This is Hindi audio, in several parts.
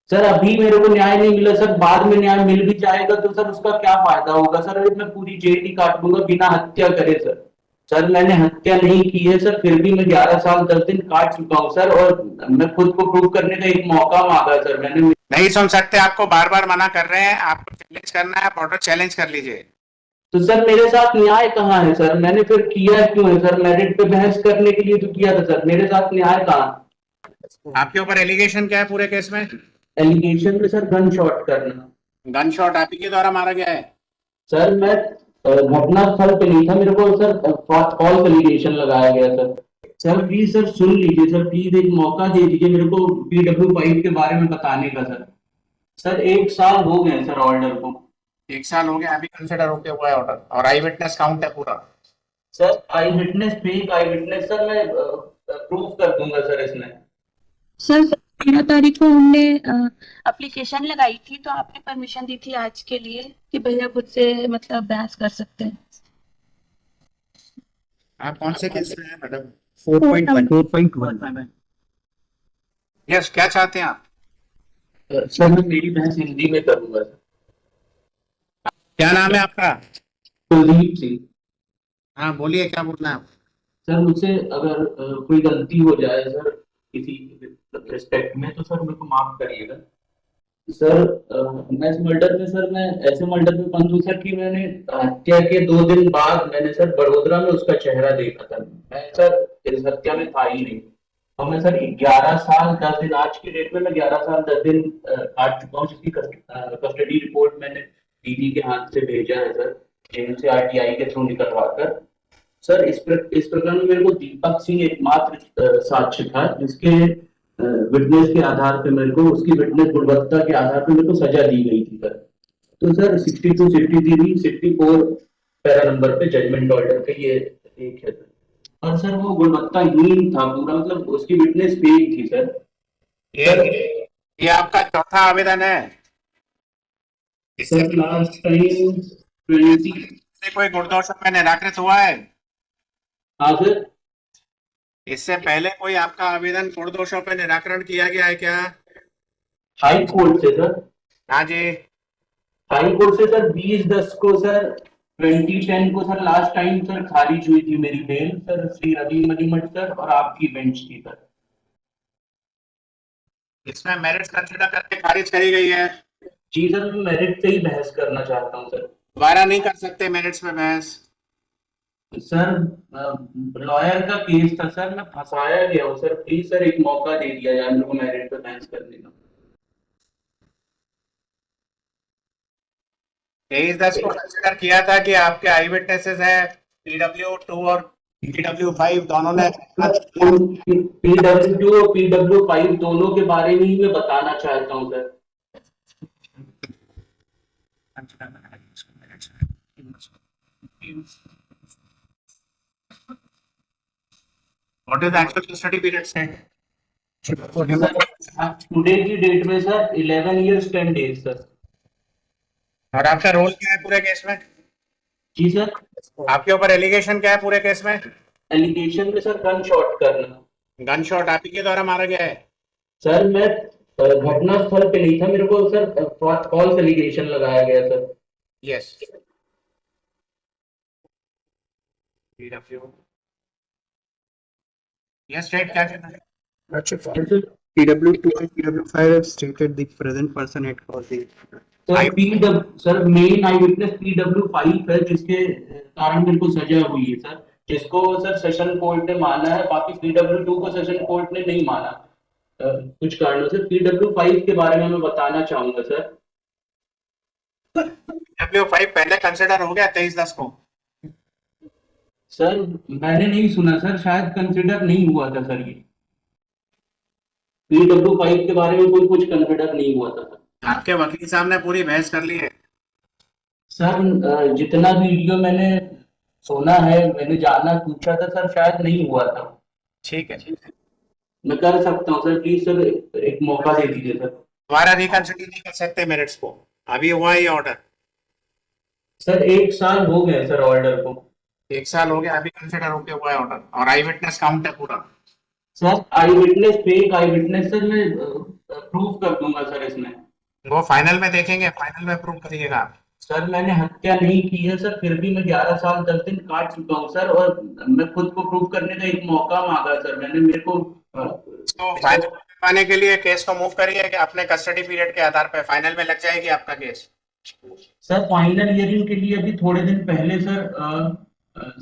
सर अभी मेरे को न्याय नहीं मिला सर, बाद में न्याय मिल भी जाएगा तो सर उसका क्या फायदा होगा सर? अरे मैं पूरी जेल ही काट लूंगा बिना हत्या करे सर। सर मैंने हत्या नहीं की है सर, फिर भी मैं 11 साल 10 दिन काट चुका हूँ सर, और मैं खुद को प्रूव करने का एक मौका मांगा सर मैंने। नहीं सुन सकते, आपको बार बार मना कर रहे हैं। आपको चैलेंज करना है, आप ऑर्डर चैलेंज कर लीजिए। तो सर मेरे साथ न्याय कहाँ है सर? मैंने फिर किया क्यों है सर? मेरिट पे बहस करने के लिए तो किया था सर, मेरे साथ न्याय कहाँ? आपके ऊपर एलिगेशन क्या है पूरे केस में? एलिगेशन में सर गन शॉट करना। गन शॉट आप ही के द्वारा मारा गया है? सर मैं घटना स्थल पे नहीं था, मेरे को सर फॉल्स एलिगेशन लगाया गया सर। सर प्लीज सर सुन लीजिए सर, प्लीज एक मौका दे दीजिए मेरे को PW5 के बारे में बताने का सर। सर 1 साल हो गए सर ऑर्डर को। 1 साल हो गया, अभी कंसिडर होके हुआ है ऑर्डर, और आई विटनेस काउंट है पूरा। Sir I witness, fake I witness sir, मैं प्रूफ कर दूंगा सर इसमें। सर 13 तारीख को हमने एप्लीकेशन लगाई थी, तो आपने परमिशन दी थी आज के लिए कि भैया खुद से मतलब बहस कर सकते हैं। आप कौन से केस में हैं मैडम? 4.1। यस, क्या चाहते हैं आप? सर मैं मेरी बहस हिंदी में करूंगा सर। क्या नाम है आपका? कुलदीप सिंह। हाँ बोलिए, क्या बोलना है आप? सर मुझसे अगर कोई गलती हो जाए सर किसी रिस्पेक्ट में, तो सर मेरे को माफ करिएगा सर। मैं इस मर्डर में सर, मैं ऐसे मर्डर में बंद हूँ सर कि मैंने हत्या के 2 दिन बाद मैंने सर बड़ोदरा में उसका चेहरा देखा था। मैं सर इस हत्या में था ही नहीं। और मैं सर 11 साल 10 दिन, आज की डेट में मैं 11 साल 10 दिन काट चुका हूँ, जिसकी कस्टडी रिपोर्ट मैंने दीदी के हाथ से भेजा है सर, जेल से RTI के थ्रू निकलवा कर। सर इस प्रकरण में मेरे को दीपक सिंह एकमात्र साक्ष्य था, जिसके विटनेस के आधार पे मेरे को, उसकी विटनेस गुणवत्ता के आधार पे मेरे को सजा दी गई थी सर। तो सर 62, 63, 64 पैरा नंबर पे जजमेंट ऑर्डर पे ये एक है सर। और सर वो गुणवत्ताहीन था पूरा, मतलब उसकी विटनेस फेक थी सर। ये आपका चौथा आवेदन है। इससे सर लास्ट टाइम 20। कोई गुणदोष में निराकृत हुआ है? हाँ सर। इससे पहले कोई आपका आवेदन गुण दोषों पर निराकरण किया गया है क्या? हाई कोर्ट से सर। हाँ जी। हाई कोर्ट से सर 20/10 को सर, 2010 को सर लास्ट टाइम सर खारिज हुई थी मेरी bail sir, Shri Ravi Manimath sir और आपकी बेंच थी सर। इसमें मेरिट्स कंसिडर करके खारिज करी गई है। जी सर, मैं मेरिट पे ही बहस करना चाहता हूँ सर। दोबारा नहीं कर सकते मेरिट्स में बहस। सर लॉयर का केस था सर, मैं फंसाया गया हूँ सर, प्लीज सर एक मौका दे दिया जाए मेरे को मेरिट पे बहस करने का। 23/10 को कंसिडर किया था कि आपके आई विटनेसेस है PW2 और PW5 दोनों ने। PW2 और PW5 दोनों के बारे में ही मैं बताना चाहता हूँ sir. What is the actual custody period set? Today की डेट में सर 11 years 10 days सर। और आपका रोल क्या है पूरे केस में? जी सर। आपके ऊपर एलिगेशन क्या है पूरे केस में? एलिगेशन में सर गन शॉट करना। गन शॉट आप ही के द्वारा मारा गया है? सर मैं घटना स्थल पे नहीं था, मेरे को सर फॉल्स एलिगेशन लगाया गया sir. Yes. PW yes, state क्या कहना है? PW2 and PW5 have stated the present person had caused the. Sir main I witness PW5 है, जिसके कारण मेरे को सजा हुई है सर, जिसको सर सेशन कोर्ट ने माना है, बाकी PW2 को सेशन कोर्ट ने नहीं माना कुछ कारणों से। PW5 के बारे में मैं बताना चाहूंगा सर। PW5 पहले कंसिडर हो गया 23/10 को। सर मैंने नहीं सुना सर, शायद कंसिडर नहीं हुआ था सर, ये PW5 के बारे में कोई कुछ कंसिडर नहीं हुआ था सर। आपके वकील साहब ने पूरी बहस कर ली है। सर जितना वीडियो मैंने सुना है, मैंने जाना पूछा था सर, शायद नहीं हुआ था। ठीक है, मैं कर सकता हूँ सर, प्लीज सर एक मौका दे दीजिए सर। दोबारा रिकंसिडर नहीं कर सकते मेरिट्स को, अभी हुआ ये ऑर्डर। सर 1 साल हो गए सर ऑर्डर को। 1 साल हो गया, अभी कंसिडर होके हुआ है ऑर्डर, और आई विटनेस काउंट है पूरा। Sir I witness, fake I witness sir, मैं प्रूफ कर दूंगा सर इसमें। वो फाइनल में देखेंगे, फाइनल में प्रूव करिएगा आप। सर मैंने हत्या नहीं की है सर, फिर भी मैं 11 साल 10 दिन काट चुका हूँ सर, और मैं खुद को प्रूव करने का एक मौका मांगा सर मैंने, मेरे को तो फाइनल पाने के लिए केस को मूव करिए कि अपने कस्टडी पीरियड के आधार पर फाइनल में लग जाएगी आपका केस। सर फाइनल हियरिंग के लिए अभी थोड़े दिन पहले सर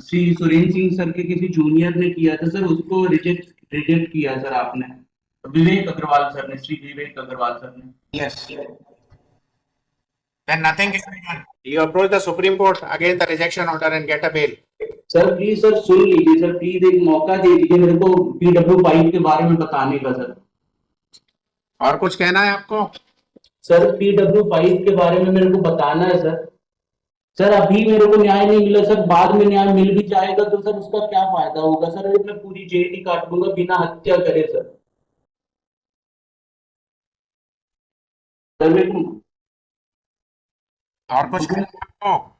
श्री सुरेंद्र सिंह सर के किसी जूनियर ने किया था सर, उसको रिजेक्ट किया सर आपने, विवेक अग्रवाल सर ने, श्री विवेक अग्रवाल सर ने। Yes, then nothing can be done. You approach the Supreme Court against the rejection order and get a bail. Sir please sir सुन लीजिए सर, प्लीज एक मौका दे दीजिए मेरे को PW5 के बारे में बताने का सर। और कुछ कहना है आपको? सर PW5 के बारे में मेरे को बताना है सर। सर अभी मेरे को न्याय नहीं मिला सर, बाद में न्याय मिल भी जाएगा तो सर उसका क्या फायदा होगा सर, मैं पूरी जेल ही काट लूंगा बिना हत्या करे सर। सर मेरे को और कुछ कहना है आपको?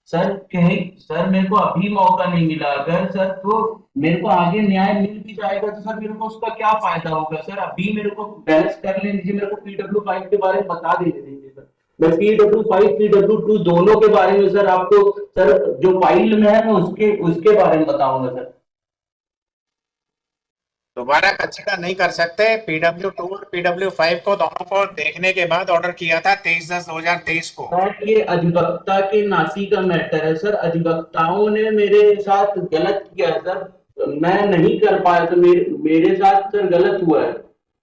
सर मेरे को अभी मौका नहीं मिला, अगर सर तो मेरे को आगे न्याय मिल भी जाएगा तो सर मेरे को उसका क्या फायदा होगा सर, अभी मेरे को बहस कर लेने दीजिए, मेरे को PW5 के बारे में बता देने दीजिए सर। मैं PW5 PW2 दोनों के बारे में सर आपको सर जो फाइल में है मैं उसके बारे में बताऊंगा सर। दोबारा कंसिडर नहीं कर सकते। PW2 और PW5 को दोनों को देखने के बाद ऑर्डर किया था 23/10/2023 को। सर ये अधिवक्ता के नासी का मैटर है सर, अधिवक्ताओं ने मेरे साथ गलत किया है सर, मैं नहीं कर पाया तो मेरे साथ सर गलत हुआ है।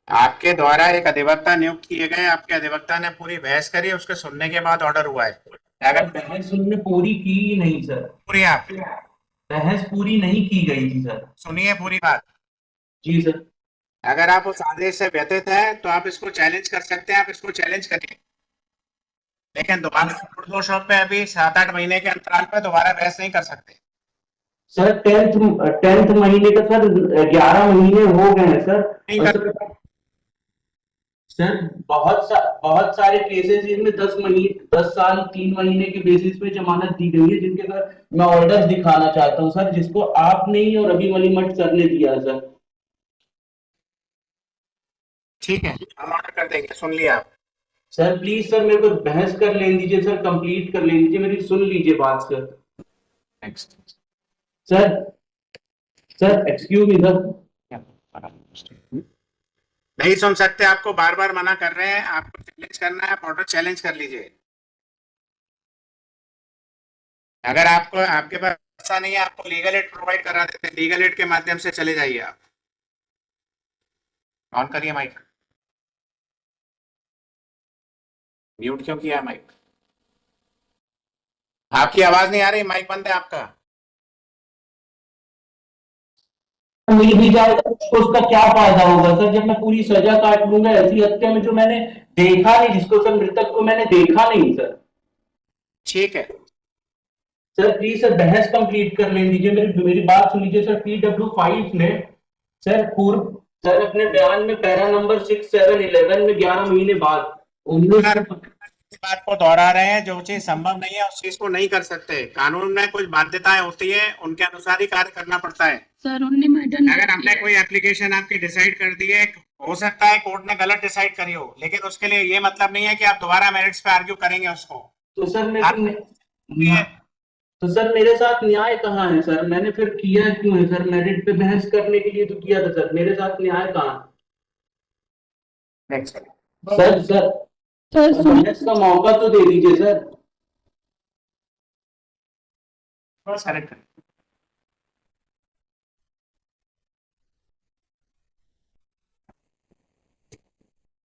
आपके द्वारा एक अधिवक्ता नियुक्त किए गए, आपके अधिवक्ता ने पूरी बहस करी, उसके सुनने के बाद ऑर्डर हुआ है। अगर बहस उन्होंने पूरी की ही नहीं सर, पूरी आप बहस पूरी नहीं की गई थी सर। सुनिए पूरी बात। जी सर। अगर आप उस आदेश से व्यतीत है तो आप इसको चैलेंज कर सकते हैं, आप इसको चैलेंज करिए, लेकिन दोबारा कोर्ट दोषों पे अभी 7-8 महीने के अंतराल पे दोबारा बहस नहीं कर सकते। सर 10th महीने का सर 11 महीने हो गए हैं सर। नहीं कर सकते। सर बहुत सारे केसेस जिनमें 10 साल 3 महीने के बेसिस पे जमानत दी गई है, जिनके सर मैं ऑर्डर्स दिखाना चाहता हूं सर, जिसको आपने ही और अभी मलिमठ सर ने दिया है सर। ठीक है, हम ऑर्डर कर देंगे, सुन लिया आप। सर प्लीज सर मेरे को बहस कर लेने दीजिए सर, कंप्लीट कर लेने दीजिए, मेरी सुन लीजिए बात sir. Next sir excuse me sir. नहीं सुन सकते, आपको बार बार मना कर रहे हैं, आपको चैलेंज करना है, आप ऑर्डर चैलेंज कर लीजिए। अगर आपको आपके पास ऐसा नहीं है, आपको लीगल एड प्रोवाइड करा देते हैं, लीगल एड के माध्यम से चले जाइए आप। ऑन करिए माइक। म्यूट क्यों किया माइक? आपकी आवाज नहीं आ रही, माइक बंद है आपका। मिल भी जाएगा तो उसका क्या फायदा होगा सर, जब मैं पूरी सजा काट लूंगा ऐसी हत्या में जो मैंने देखा नहीं, जिसको सर मृतक को मैंने देखा नहीं सर। ठीक है सर प्लीज सर बहस कंप्लीट कर लेने दीजिए, मेरी बात सुन लीजिए सर। PW5 ने सर अपने बयान में पैरा नंबर 6, 7, 11 में 11 महीने बाद बात को दोहरा रहे हैं, जो चीज संभव नहीं है उस चीज को नहीं कर सकते। कानून में कुछ बाध्यताएं होती है, उनके अनुसार ही कार्य करना पड़ता है। सर उनने मर्डर अगर हमने कोई एप्लीकेशन आपकी डिसाइड कर दी है, हो सकता है कोर्ट ने गलत डिसाइड करी हो, लेकिन उसके लिए ये मतलब नहीं है कि आप दोबारा मेरिट्स पे आर्ग्यू करेंगे उसको। तो सर मेरे साथ न्याय कहाँ है सर, मैंने फिर किया क्यों है सर, मेरिट पे बहस करने के लिए तो किया था सर, मेरे साथ न्याय कहाँ? सर बहस का मौका तो दे दीजिए सर। करेक्ट।